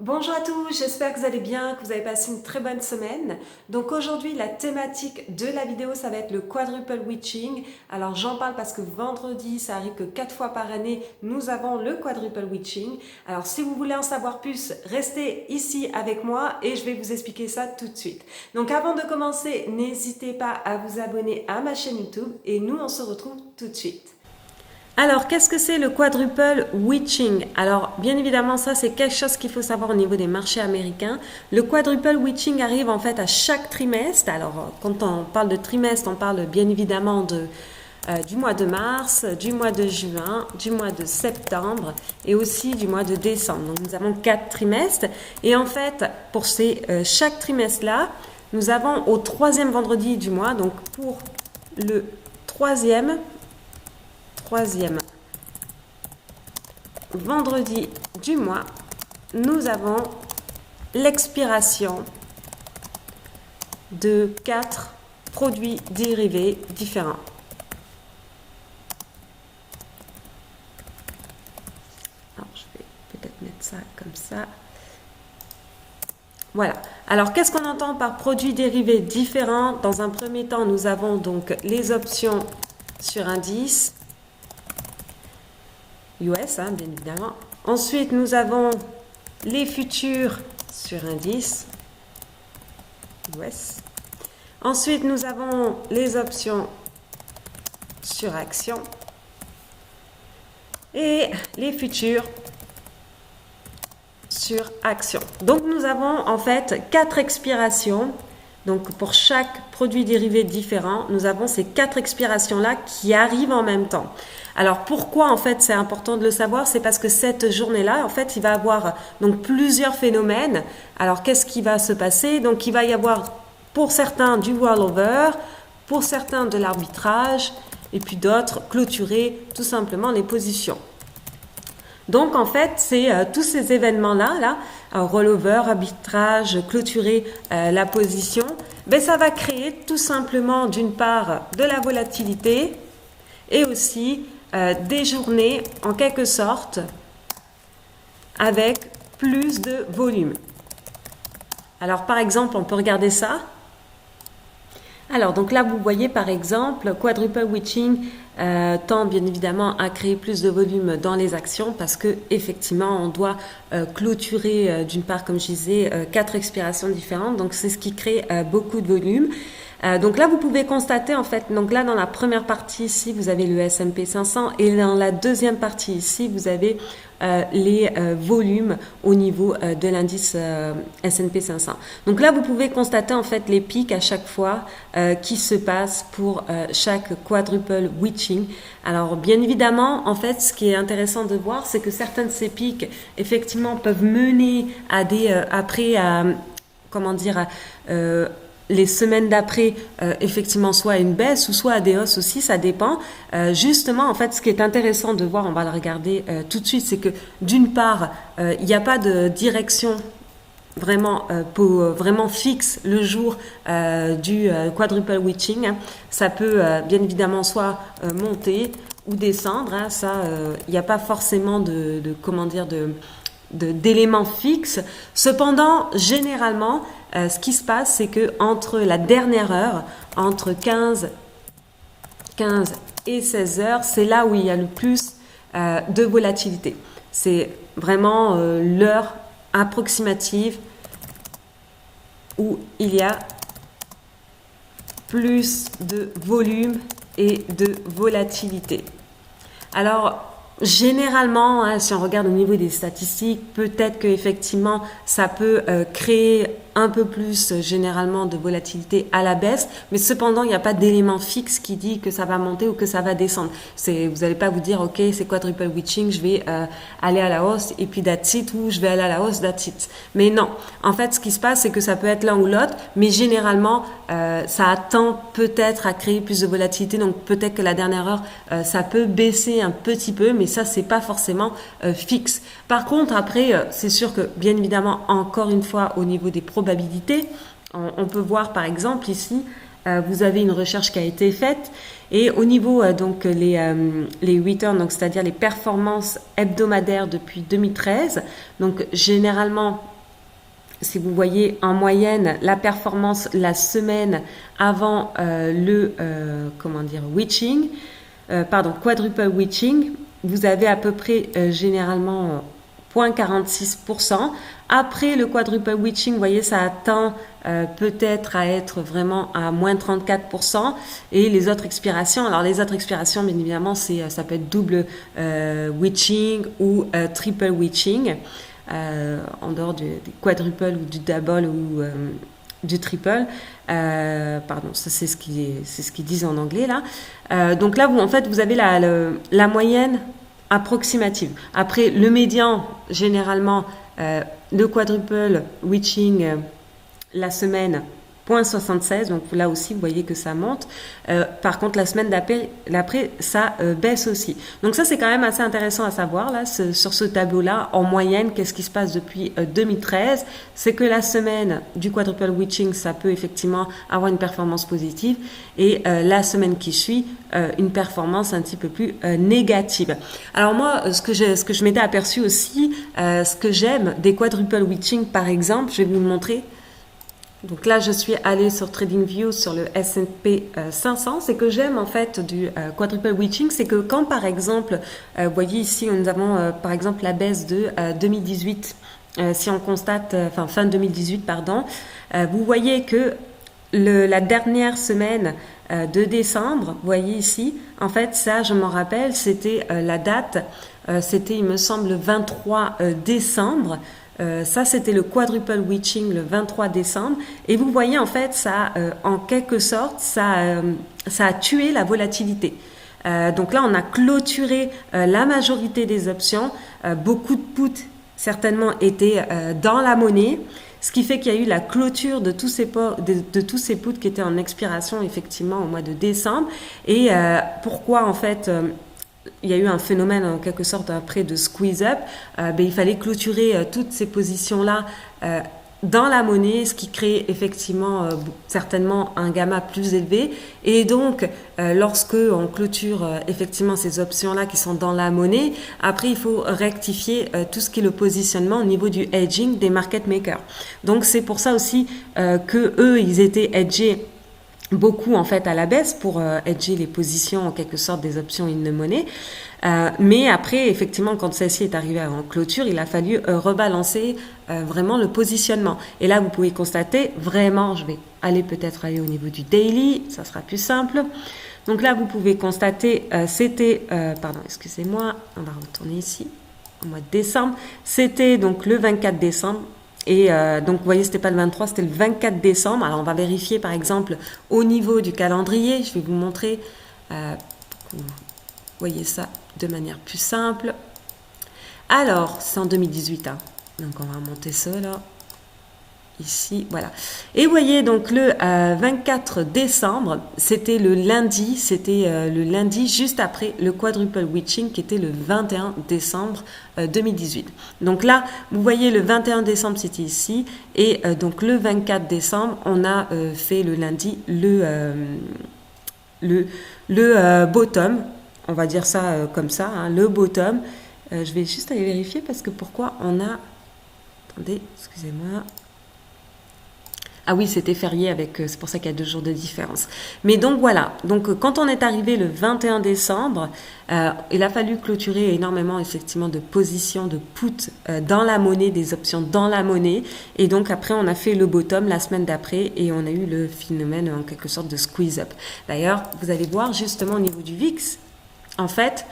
Bonjour à tous, j'espère que vous allez bien, que vous avez passé une très bonne semaine. Donc aujourd'hui, la thématique de la vidéo, ça va être le quadruple witching. Alors j'en parle parce que vendredi, ça arrive que 4 fois par année, nous avons le quadruple witching. Alors si vous voulez en savoir plus, restez ici avec moi et je vais vous expliquer ça tout de suite. Donc avant de commencer, n'hésitez pas à vous abonner à ma chaîne YouTube et nous, on se retrouve tout de suite. Alors, qu'est-ce que c'est le quadruple witching? Alors, bien évidemment, ça, c'est quelque chose qu'il faut savoir au niveau des marchés américains. Le quadruple witching arrive en fait à chaque trimestre. Alors, quand on parle de trimestre, on parle bien évidemment du mois de mars, du mois de juin, du mois de septembre et aussi du mois de décembre. Donc, nous avons 4 trimestres. Et en fait, pour chaque trimestre-là, nous avons au troisième vendredi du mois, donc pour le troisième vendredi du mois, nous avons l'expiration de 4 produits dérivés différents. Alors, je vais peut-être mettre ça comme ça. Voilà. Alors, qu'est-ce qu'on entend par produits dérivés différents? Dans un premier temps, nous avons donc les options sur indice. US, bien évidemment. Ensuite, nous avons les futurs sur indice US. Ensuite, nous avons les options sur action et les futurs sur action. Donc, nous avons en fait 4 expirations. Donc, pour chaque produit dérivé différent, nous avons ces 4 expirations-là qui arrivent en même temps. Alors, pourquoi en fait c'est important de le savoir? C'est parce que cette journée-là, en fait, il va y avoir donc plusieurs phénomènes. Alors, qu'est-ce qui va se passer? Donc, il va y avoir pour certains du rollover, pour certains de l'arbitrage, et puis d'autres clôturer tout simplement les positions. Donc, en fait, c'est tous ces événements-là, rollover, arbitrage, clôturer la position, ça va créer tout simplement, d'une part, de la volatilité et aussi des journées, en quelque sorte, avec plus de volume. Alors, par exemple, on peut regarder ça. Alors, donc là, vous voyez, par exemple, quadruple witching tend bien évidemment à créer plus de volume dans les actions parce que effectivement, on doit clôturer, d'une part, comme je disais, 4 expirations différentes. Donc, c'est ce qui crée beaucoup de volume. Donc là, vous pouvez constater, en fait, donc là, dans la première partie ici, vous avez le S&P 500 et dans la deuxième partie ici, vous avez les volumes au niveau de l'indice S&P 500. Donc là, vous pouvez constater, en fait, les pics à chaque fois qui se passent pour chaque quadruple witching. Alors, bien évidemment, en fait, ce qui est intéressant de voir, c'est que certains de ces pics, effectivement, peuvent mener à les semaines d'après, effectivement, soit à une baisse ou soit à des hausses aussi, ça dépend. Justement, en fait, ce qui est intéressant de voir, on va le regarder tout de suite, c'est que d'une part, il n'y a pas de direction vraiment fixe le jour du quadruple witching. Ça peut bien évidemment soit monter ou descendre. Ça, il n'y a pas forcément d'éléments fixes. Cependant, généralement, ce qui se passe, c'est que entre la dernière heure, entre 15 et 16 heures, c'est là où il y a le plus de volatilité. C'est vraiment l'heure approximative où il y a plus de volume et de volatilité. Alors, généralement, si on regarde au niveau des statistiques, peut-être qu'effectivement, ça peut créer un peu plus généralement de volatilité à la baisse, mais cependant, il n'y a pas d'élément fixe qui dit que ça va monter ou que ça va descendre. Vous n'allez pas vous dire, ok, c'est quadruple witching, je vais aller à la hausse et puis that's it, ou je vais aller à la hausse, that's it. Mais non, en fait, ce qui se passe, c'est que ça peut être l'un ou l'autre, mais généralement, ça tend peut-être à créer plus de volatilité, donc peut-être que la dernière heure, ça peut baisser un petit peu, mais ça, c'est pas forcément fixe. Par contre, après, c'est sûr que, bien évidemment, encore une fois, au niveau des probabilités, on peut voir par exemple ici vous avez une recherche qui a été faite. Et au niveau donc les returns, donc c'est-à-dire les performances hebdomadaires depuis 2013, donc généralement, si vous voyez en moyenne la performance la semaine avant witching, quadruple witching, vous avez à peu près généralement 0,46%. Après le quadruple witching, vous voyez, ça atteint peut-être à être vraiment à moins 34%. Et les autres expirations, alors les autres expirations, bien évidemment, ça peut être double witching ou triple witching, en dehors du quadruple ou du double ou du triple. Ça c'est ce qu'ils disent en anglais là. Donc là, vous avez la moyenne approximative. Après, le médian, généralement, le quadruple witching la semaine, 0,76, donc là aussi vous voyez que ça monte. Par contre la semaine d'après ça baisse aussi. Donc ça c'est quand même assez intéressant à savoir là sur ce tableau là. En moyenne, qu'est-ce qui se passe depuis 2013? C'est que la semaine du quadruple witching, ça peut effectivement avoir une performance positive, et la semaine qui suit une performance un petit peu plus négative. Alors moi, ce que je m'étais aperçu aussi, ce que j'aime des quadruple witching par exemple, je vais vous le montrer. Donc là, je suis allée sur TradingView sur le S&P 500. C'est que j'aime en fait du quadruple witching, c'est que quand par exemple, vous voyez ici, nous avons par exemple la baisse de 2018. Si on constate, fin 2018, pardon, vous voyez que la dernière semaine de décembre, vous voyez ici, en fait ça, je m'en rappelle, c'était la date, c'était il me semble 23 décembre. Ça, c'était le quadruple witching le 23 décembre. Et vous voyez, en fait, ça, en quelque sorte, ça a tué la volatilité. Donc là, on a clôturé la majorité des options. Beaucoup de puts, certainement, étaient dans la monnaie. Ce qui fait qu'il y a eu la clôture de tous ces puts qui étaient en expiration, effectivement, au mois de décembre. Et pourquoi, en fait... il y a eu un phénomène en quelque sorte après de squeeze-up, il fallait clôturer toutes ces positions-là dans la monnaie, ce qui crée effectivement certainement un gamma plus élevé. Et donc, lorsque on clôture effectivement ces options-là qui sont dans la monnaie, après il faut rectifier tout ce qui est le positionnement au niveau du hedging des market makers. Donc c'est pour ça aussi que eux, ils étaient hedgés beaucoup en fait à la baisse pour hedger les positions en quelque sorte des options in the money. Mais après, effectivement, quand celle-ci est arrivée en clôture, il a fallu rebalancer vraiment le positionnement. Et là, vous pouvez constater vraiment, je vais peut-être aller au niveau du daily, ça sera plus simple. Donc là, vous pouvez constater, excusez-moi, on va retourner ici, au mois de décembre. C'était donc le 24 décembre. Et donc, vous voyez, c'était pas le 23, c'était le 24 décembre. Alors, on va vérifier, par exemple, au niveau du calendrier. Je vais vous montrer, pour que vous voyez ça de manière plus simple. Alors, c'est en 2018. Hein. Donc, on va remonter ça, là. Ici, voilà. Et vous voyez, donc, le 24 décembre, c'était le lundi. C'était le lundi juste après le quadruple witching qui était le 21 décembre 2018. Donc là, vous voyez, le 21 décembre, c'était ici. Et donc, le 24 décembre, on a fait le lundi le bottom. On va dire ça comme ça, hein, le bottom. Je vais juste aller vérifier parce que pourquoi on a... Attendez, excusez-moi. Ah oui, c'était férié c'est pour ça qu'il y a 2 jours de différence. Mais donc voilà, donc quand on est arrivé le 21 décembre, il a fallu clôturer énormément effectivement de positions de put dans la monnaie, des options dans la monnaie. Et donc après, on a fait le bottom la semaine d'après et on a eu le phénomène en quelque sorte de squeeze-up. D'ailleurs, vous allez voir justement au niveau du VIX, en fait,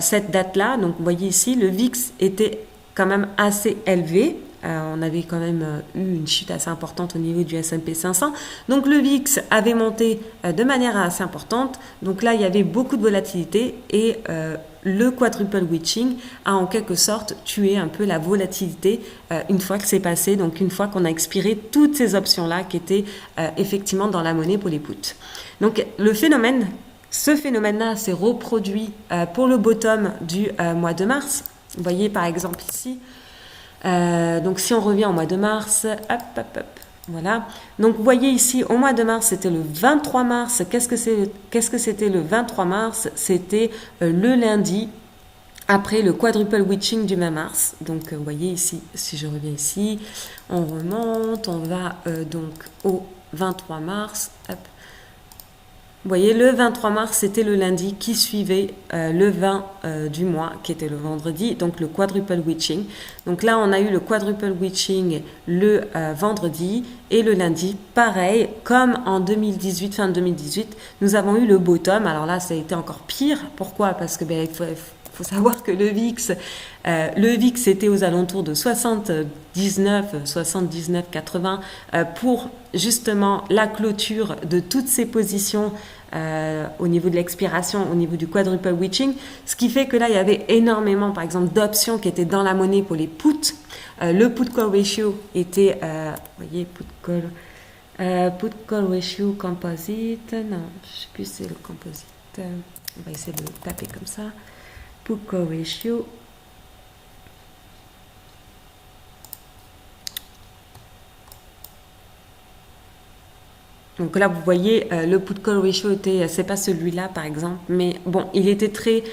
cette date-là, donc vous voyez ici, le VIX était quand même assez élevé. On avait quand même eu une chute assez importante au niveau du S&P 500. Donc le VIX avait monté de manière assez importante. Donc là, il y avait beaucoup de volatilité et le quadruple witching a en quelque sorte tué un peu la volatilité une fois que c'est passé. Donc une fois qu'on a expiré toutes ces options-là qui étaient effectivement dans la monnaie pour les puts. Donc ce phénomène-là s'est reproduit pour le bottom du mois de mars. Vous voyez par exemple ici. Donc si on revient au mois de mars, Voilà. Donc, vous voyez ici, au mois de mars, c'était le 23 mars. Qu'est-ce que c'était le 23 mars? C'était le lundi après le quadruple witching du même mars. Donc, vous voyez ici, si je reviens ici, on remonte, on va donc au 23 mars. Hop. Vous voyez, le 23 mars, c'était le lundi qui suivait le 20 du mois, qui était le vendredi, donc le quadruple witching. Donc là, on a eu le quadruple witching le vendredi et le lundi, pareil, comme en 2018, fin 2018, nous avons eu le bottom. Alors là, ça a été encore pire. Pourquoi? Parce que il faut savoir que le VIX était aux alentours de 79, 80 pour justement la clôture de toutes ces positions au niveau de l'expiration, au niveau du quadruple witching, ce qui fait que là, il y avait énormément, par exemple, d'options qui étaient dans la monnaie pour les puts. Le put call ratio était, vous voyez, put call ratio composite, non, je ne sais plus si c'est le composite, on va essayer de le taper comme ça. Put call ratio. Donc là, vous voyez, le put call ratio était, c'est pas celui-là par exemple, mais bon, il était très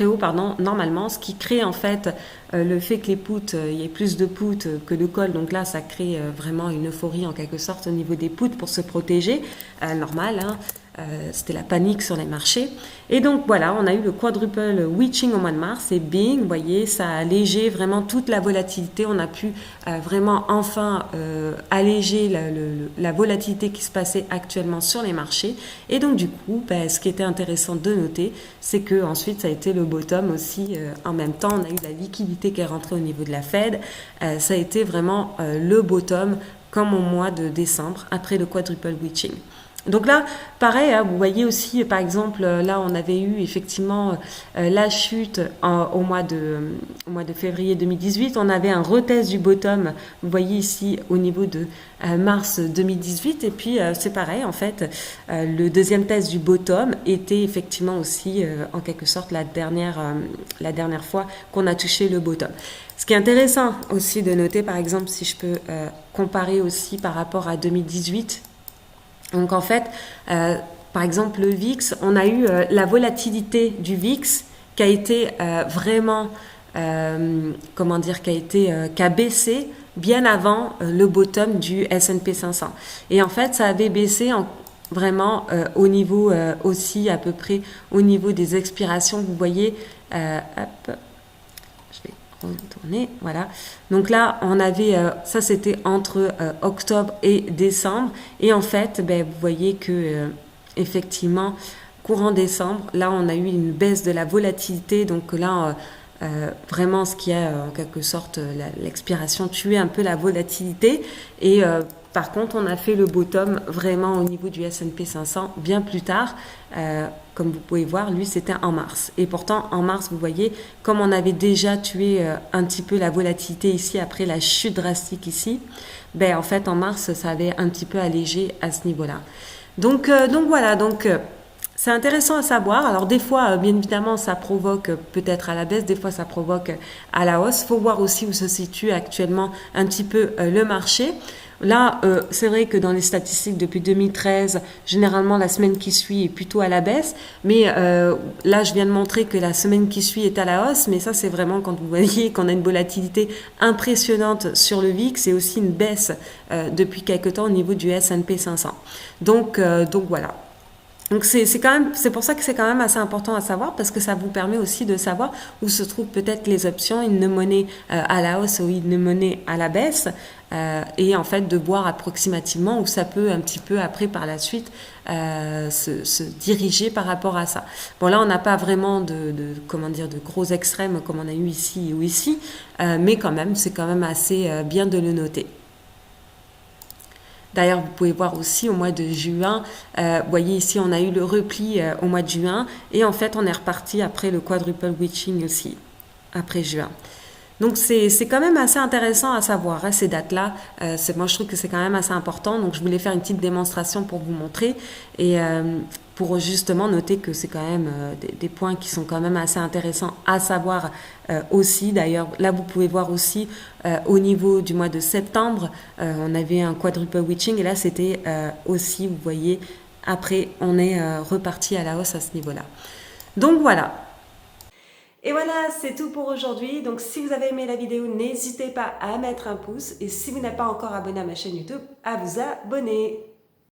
haut, pardon, normalement, ce qui crée en fait le fait que les puts, il y ait plus de puts que de call. Donc là, ça crée vraiment une euphorie en quelque sorte au niveau des puts pour se protéger, normal, hein. C'était la panique sur les marchés. Et donc voilà, on a eu le quadruple witching au mois de mars et bing, vous voyez, ça a allégé vraiment toute la volatilité. On a pu vraiment enfin alléger la volatilité qui se passait actuellement sur les marchés. Et donc du coup, ce qui était intéressant de noter, c'est que ensuite ça a été le bottom aussi. En même temps, on a eu la liquidité qui est rentrée au niveau de la Fed. Ça a été vraiment le bottom comme au mois de décembre après le quadruple witching. Donc là, pareil, hein, vous voyez aussi, par exemple, là, on avait eu effectivement la chute au mois de février 2018. On avait un retest du bottom, vous voyez ici, au niveau de mars 2018. Et puis, c'est pareil, en fait, le deuxième test du bottom était effectivement aussi, en quelque sorte, la dernière fois qu'on a touché le bottom. Ce qui est intéressant aussi de noter, par exemple, si je peux comparer aussi par rapport à 2018, donc en fait, par exemple le VIX, on a eu la volatilité du VIX qui a été vraiment, qui a baissé bien avant le bottom du S&P 500. Et en fait, ça avait baissé vraiment au niveau aussi à peu près au niveau des expirations. Vous voyez, hop. Retourner, voilà. Donc là, on avait, ça c'était entre octobre et décembre. Et en fait, vous voyez que effectivement, courant décembre, là on a eu une baisse de la volatilité. Donc là, vraiment ce qui a en quelque sorte l'expiration tué un peu la volatilité. Et par contre, on a fait le bottom vraiment au niveau du S&P 500 bien plus tard. Comme vous pouvez voir, lui, c'était en mars. Et pourtant, en mars, vous voyez, comme on avait déjà tué un petit peu la volatilité ici, après la chute drastique ici, en fait, en mars, ça avait un petit peu allégé à ce niveau-là. Donc voilà, c'est intéressant à savoir. Alors des fois, bien évidemment, ça provoque peut-être à la baisse, des fois ça provoque à la hausse. Il faut voir aussi où se situe actuellement un petit peu le marché. Là, c'est vrai que dans les statistiques depuis 2013, généralement la semaine qui suit est plutôt à la baisse. Mais là, je viens de montrer que la semaine qui suit est à la hausse. Mais ça, c'est vraiment quand vous voyez qu'on a une volatilité impressionnante sur le VIX et aussi une baisse depuis quelque temps au niveau du S&P 500. Donc voilà. Donc c'est pour ça que c'est quand même assez important à savoir parce que ça vous permet aussi de savoir où se trouvent peut-être les options, une monnaie à la hausse ou une monnaie à la baisse et en fait de voir approximativement où ça peut un petit peu après par la suite se diriger par rapport à ça. Bon là on n'a pas vraiment de gros extrêmes comme on a eu ici ou ici, mais quand même c'est quand même assez bien de le noter. D'ailleurs, vous pouvez voir aussi au mois de juin, vous voyez ici, on a eu le repli au mois de juin et en fait, on est reparti après le quadruple witching aussi, après juin. Donc, c'est quand même assez intéressant à savoir, hein, ces dates-là. Moi, je trouve que c'est quand même assez important. Donc, je voulais faire une petite démonstration pour vous montrer. Et pour justement noter que c'est quand même des points qui sont quand même assez intéressants à savoir aussi. D'ailleurs, là, vous pouvez voir aussi au niveau du mois de septembre, on avait un quadruple witching et là, c'était aussi, vous voyez, après, on est reparti à la hausse à ce niveau-là. Donc voilà. Et voilà, c'est tout pour aujourd'hui. Donc si vous avez aimé la vidéo, n'hésitez pas à mettre un pouce. Et si vous n'êtes pas encore abonné à ma chaîne YouTube, à vous abonner.